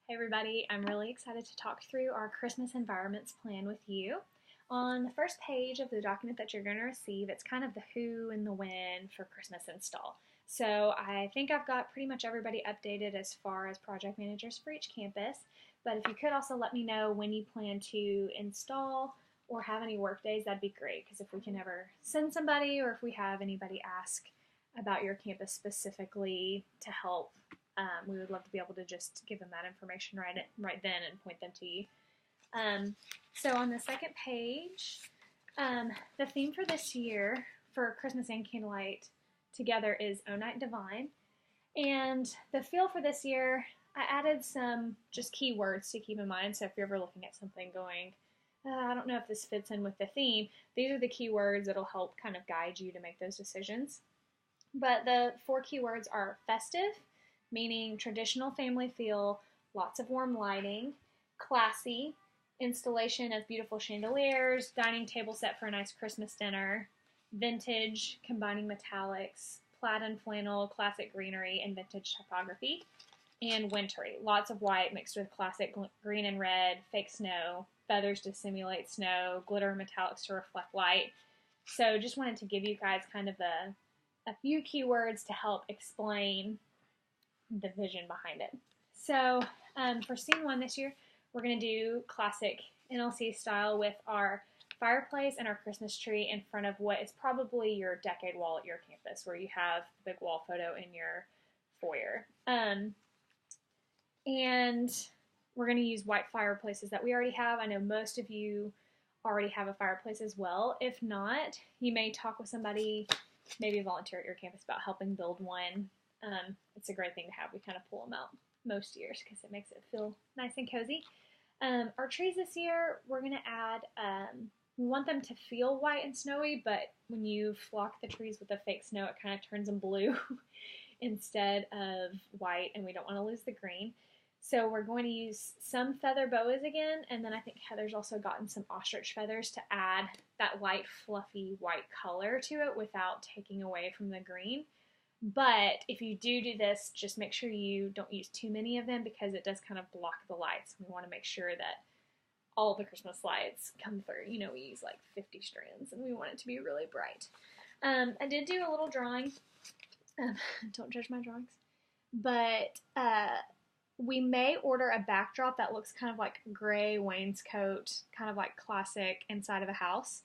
Hey everybody, I'm really excited to talk through our Christmas environments plan with you. On the first page of the document that you're going to receive, it's kind of the who and the when for Christmas install. So I think I've got pretty much everybody updated as far as project managers for each campus, but if you could also let me know when you plan to install or have any work days, that'd be great, because if we can ever send somebody or if we have anybody ask about your campus specifically to help, we would love to be able to just give them that information right then and point them to you. So on the second page, the theme for this year for Christmas and Candlelight Together is O Night Divine. And the feel for this year, I added some just keywords to keep in mind. So if you're ever looking at something going, I don't know if this fits in with the theme, these are the keywords that'll help kind of guide you to make those decisions. But the 4 keywords are festive, meaning traditional family feel, lots of warm lighting; classy, installation of beautiful chandeliers, dining table set for a nice Christmas dinner; vintage, combining metallics, plaid and flannel, classic greenery, and vintage typography; and wintry, lots of white mixed with classic green and red, fake snow, feathers to simulate snow, glitter and metallics to reflect light. So just wanted to give you guys kind of a few keywords to help explain the vision behind it. So for scene 1 this year, we're going to do classic NLC style with our fireplace and our Christmas tree in front of what is probably your decade wall at your campus, where you have the big wall photo in your foyer. And we're going to use white fireplaces that we already have. I know most of you already have a fireplace as well. If not, you may talk with somebody, maybe volunteer at your campus, about helping build one. It's a great thing to have. We kind of pull them out most years because it makes it feel nice and cozy. Our trees this year, we're going to add, we want them to feel white and snowy, but when you flock the trees with the fake snow, it kind of turns them blue instead of white, and we don't want to lose the green. So we're going to use some feather boas again, and then I think Heather's also gotten some ostrich feathers to add that light, fluffy white color to it without taking away from the green. But if you do this, just make sure you don't use too many of them, because it does kind of block the lights. We want to make sure that all the Christmas lights come through. You know, we use like 50 strands, and we want it to be really bright. I did do a little drawing. Don't judge my drawings. But we may order a backdrop that looks kind of like gray wainscot, kind of like classic inside of a house.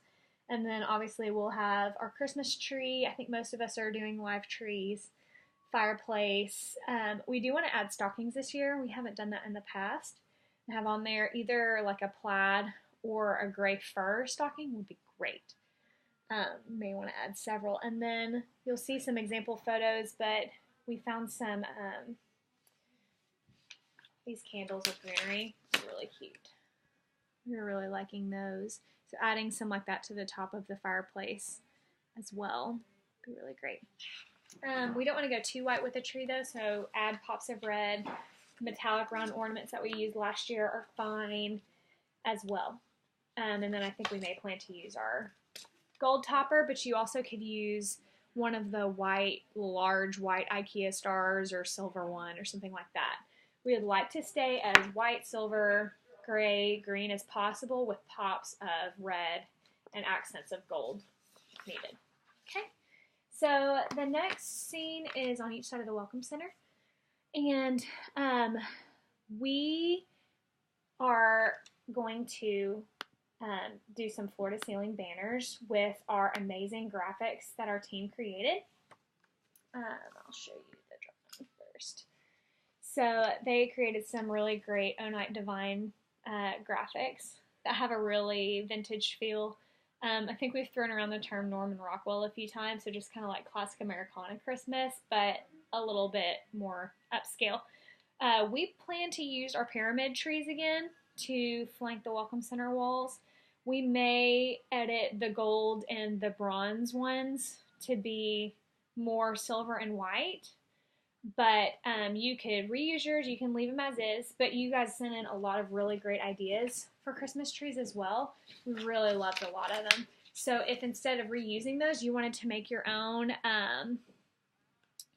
And then obviously we'll have our Christmas tree. I think most of us are doing live trees, fireplace. We do want to add stockings this year. We haven't done that in the past. And have on there either like a plaid or a gray fur stocking would be great. May want to add several. And then you'll see some example photos, but we found some, these candles of greenery. They're really cute. We're really liking those. So adding some like that to the top of the fireplace as well would be really great. We don't want to go too white with the tree though, so add pops of red. Metallic round ornaments that we used last year are fine as well. And then I think we may plan to use our gold topper, but you also could use one of the large white IKEA stars or silver one or something like that. We would like to stay as white, silver, gray, green as possible, with pops of red and accents of gold needed. Okay, so the next scene is on each side of the Welcome Center, and we are going to do some floor-to-ceiling banners with our amazing graphics that our team created. I'll show you the drawing first. So they created some really great O Night Divine graphics that have a really vintage feel. I think we've thrown around the term Norman Rockwell a few times, so just kind of like classic Americana Christmas, but a little bit more upscale. We plan to use our pyramid trees again to flank the Welcome Center walls. We may edit the gold and the bronze ones to be more silver and white, but you could reuse yours. You can leave them as is, but you guys sent in a lot of really great ideas for Christmas trees as well. We really loved a lot of them. So if instead of reusing those, you wanted to make your own,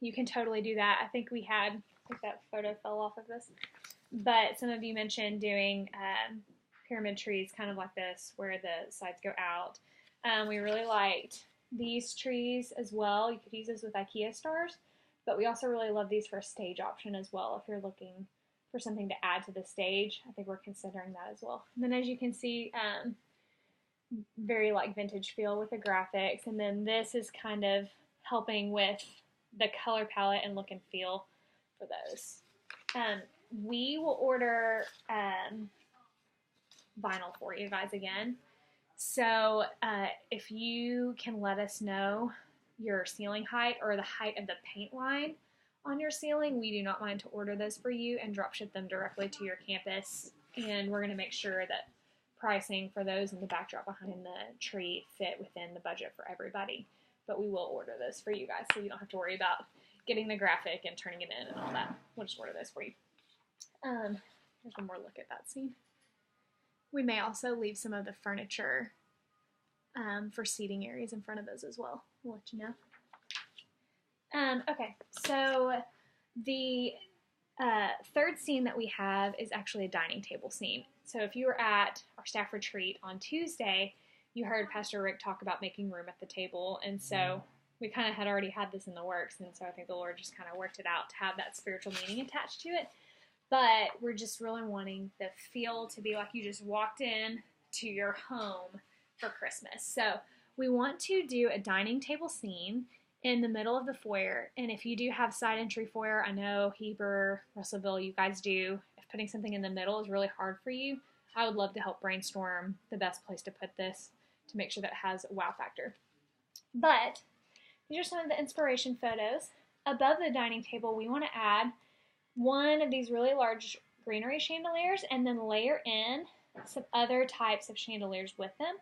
you can totally do that. I think that photo fell off of this. But some of you mentioned doing pyramid trees kind of like this where the sides go out. We really liked these trees as well. You could use those with IKEA stars, but we also really love these for a stage option as well. If you're looking for something to add to the stage, I think we're considering that as well. And then as you can see, very like vintage feel with the graphics. And then this is kind of helping with the color palette and look and feel for those. We will order vinyl for you guys again. So if you can let us know your ceiling height or the height of the paint line on your ceiling, we do not mind to order those for you and drop ship them directly to your campus. And we're going to make sure that pricing for those and the backdrop behind the tree fit within the budget for everybody. But we will order those for you guys, so you don't have to worry about getting the graphic and turning it in and all that. We'll just order those for you. Here's one more look at that scene. We may also leave some of the furniture for seating areas in front of those as well. We'll let you know. Okay, so the third scene that we have is actually a dining table scene. So if you were at our staff retreat on Tuesday, you heard Pastor Rick talk about making room at the table, and so we kind of had already had this in the works, and so I think the Lord just kind of worked it out to have that spiritual meaning attached to it. But we're just really wanting the feel to be like you just walked in to your home for Christmas. So we want to do a dining table scene in the middle of the foyer. And if you do have side entry foyer, I know Heber, Russellville, you guys do. If putting something in the middle is really hard for you, I would love to help brainstorm the best place to put this to make sure that it has a wow factor. But these are some of the inspiration photos. Above the dining table, we want to add one of these really large greenery chandeliers and then layer in some other types of chandeliers with them.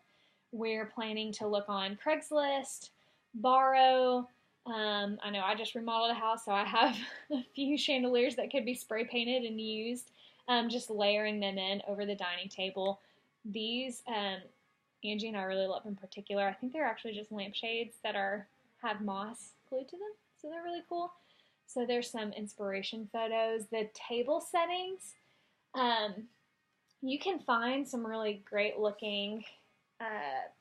We're planning to look on Craigslist, borrow. I know I just remodeled a house, so I have a few chandeliers that could be spray painted and used, just layering them in over the dining table. These, Angie and I really love in particular. I think they're actually just lampshades that have moss glued to them, so they're really cool. So there's some inspiration photos. The table settings, you can find some really great looking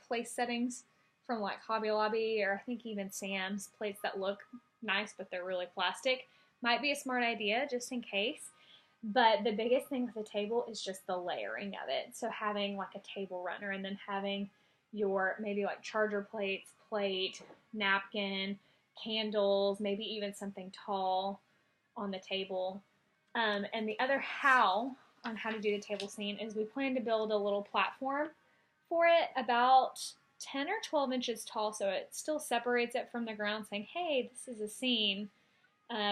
place settings from like Hobby Lobby, or I think even Sam's, plates that look nice but they're really plastic. Might be a smart idea just in case. But the biggest thing with the table is just the layering of it. So having like a table runner and then having your maybe like charger plates, plate, napkin, candles, maybe even something tall on the table. And the other how on how to do the table scene is we plan to build a little platform for it about 10 or 12 inches tall, so it still separates it from the ground, saying, hey, this is a scene.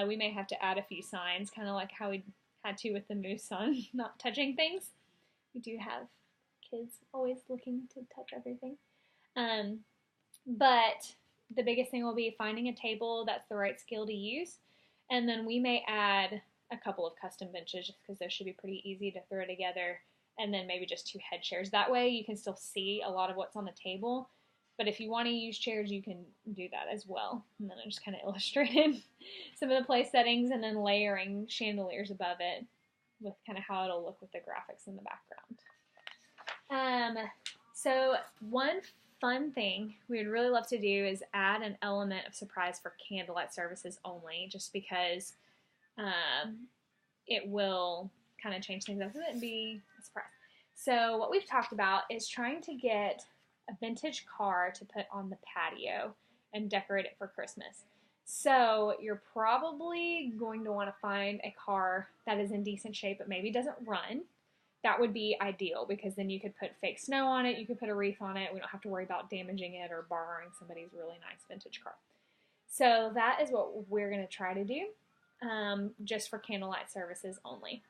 We may have to add a few signs, kind of like how we had to with the moose on not touching things. We do have kids always looking to touch everything. But the biggest thing will be finding a table that's the right scale to use. And then we may add a couple of custom benches just because those should be pretty easy to throw together. And then maybe just 2 head chairs. That way you can still see a lot of what's on the table. But if you want to use chairs, you can do that as well. And then I just kind of illustrated some of the place settings and then layering chandeliers above it with kind of how it'll look with the graphics in the background. So one fun thing we would really love to do is add an element of surprise for candlelight services only, just because it will kind of change things up and be a surprise. So what we've talked about is trying to get a vintage car to put on the patio and decorate it for Christmas. So you're probably going to want to find a car that is in decent shape but maybe doesn't run. That would be ideal because then you could put fake snow on it, you could put a wreath on it, we don't have to worry about damaging it or borrowing somebody's really nice vintage car. So that is what we're going to try to do, just for candlelight services only.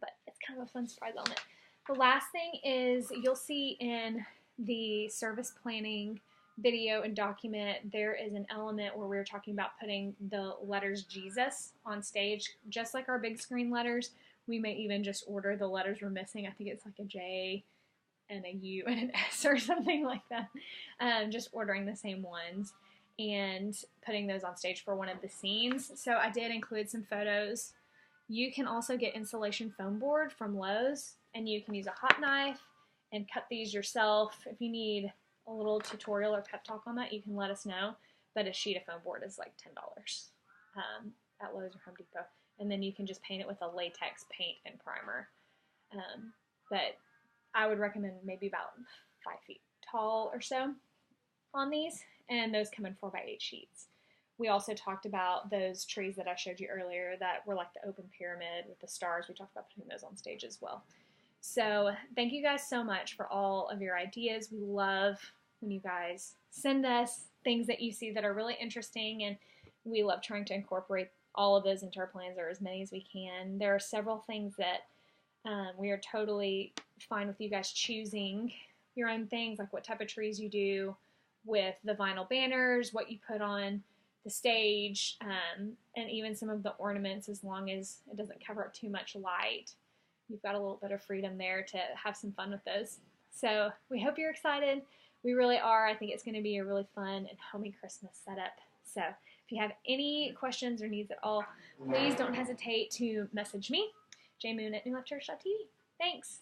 But it's kind of a fun surprise element. The last thing is you'll see in the service planning video and document, there is an element where we're talking about putting the letters Jesus on stage, just like our big screen letters. We may even just order the letters we're missing. I think it's like a J and a U and an S or something like that. Just ordering the same ones and putting those on stage for one of the scenes. So I did include some photos You can also get insulation foam board from Lowe's, and you can use a hot knife and cut these yourself. If you need a little tutorial or pep talk on that, you can let us know. But a sheet of foam board is like $10 at Lowe's or Home Depot. And then you can just paint it with a latex paint and primer. But I would recommend maybe about 5 feet tall or so on these, and those come in 4x8 sheets. We also talked about those trees that I showed you earlier that were like the open pyramid with the stars. We talked about putting those on stage as well. So thank you guys so much for all of your ideas. We love when you guys send us things that you see that are really interesting, and we love trying to incorporate all of those into our plans, or as many as we can. There are several things that we are totally fine with you guys choosing your own things, like what type of trees you do with the vinyl banners, what you put on the stage, and even some of the ornaments, as long as it doesn't cover up too much light. You've got a little bit of freedom there to have some fun with those. So we hope you're excited. We really are. I think it's going to be a really fun and homey Christmas setup. So if you have any questions or needs at all, please don't hesitate to message me, jmoon@newlifechurch.tv. Thanks.